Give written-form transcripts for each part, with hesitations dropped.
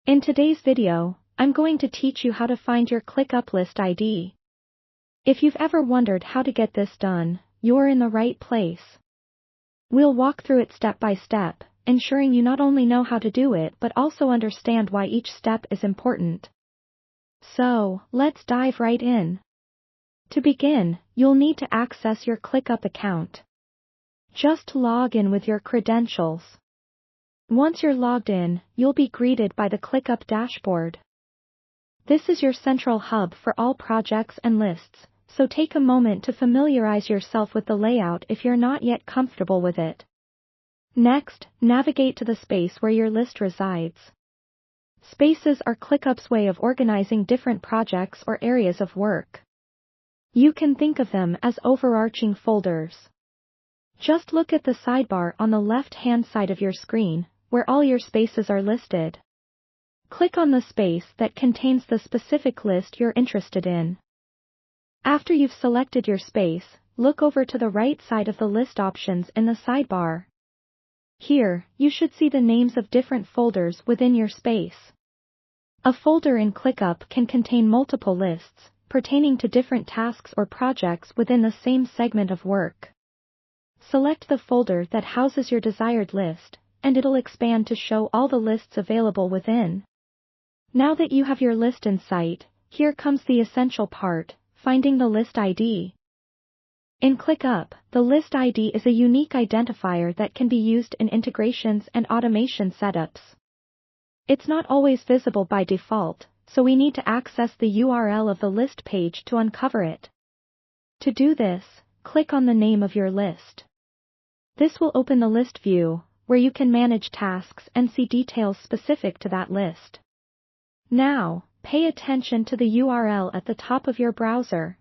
In today's video, I'm going to teach you how to find your Clickup List ID. If you've ever wondered how to get this done, you're in the right place. We'll walk through it step by step, ensuring you not only know how to do it but also understand why each step is important. So, let's dive right in. To begin, you'll need to access your Clickup account. Just log in with your credentials. Once you're logged in, you'll be greeted by the Clickup dashboard. This is your central hub for all projects and lists, so take a moment to familiarize yourself with the layout if you're not yet comfortable with it. Next, navigate to the space where your list resides. Spaces are Clickup's way of organizing different projects or areas of work. You can think of them as overarching folders. Just look at the sidebar on the left-hand side of your screen, where all your spaces are listed. Click on the space that contains the specific list you're interested in. After you've selected your space, look over to the right side of the list options in the sidebar. Here, you should see the names of different folders within your space. A folder in Clickup can contain multiple lists, pertaining to different tasks or projects within the same segment of work. Select the folder that houses your desired list, and it'll expand to show all the lists available within. Now that you have your list in sight, here comes the essential part, finding the list ID. In Clickup, the list ID is a unique identifier that can be used in integrations and automation setups. It's not always visible by default, so we need to access the URL of the list page to uncover it. To do this, click on the name of your list. This will open the list view, where you can manage tasks and see details specific to that list. Now, pay attention to the URL at the top of your browser.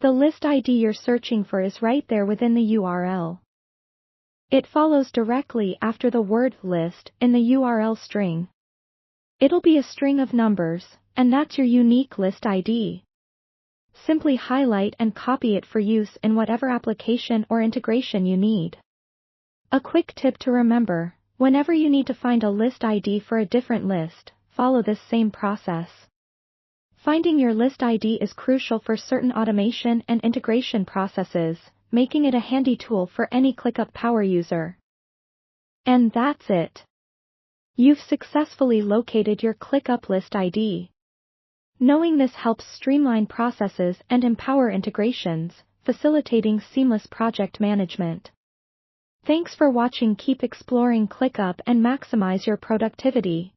The list ID you're searching for is right there within the URL. It follows directly after the word list in the URL string. It'll be a string of numbers, and that's your unique list ID. Simply highlight and copy it for use in whatever application or integration you need. A quick tip to remember: whenever you need to find a list ID for a different list, follow this same process. Finding your list ID is crucial for certain automation and integration processes, making it a handy tool for any Clickup power user. And that's it. You've successfully located your Clickup List ID. Knowing this helps streamline processes and empower integrations, facilitating seamless project management. Thanks for watching. Keep exploring Clickup and maximize your productivity.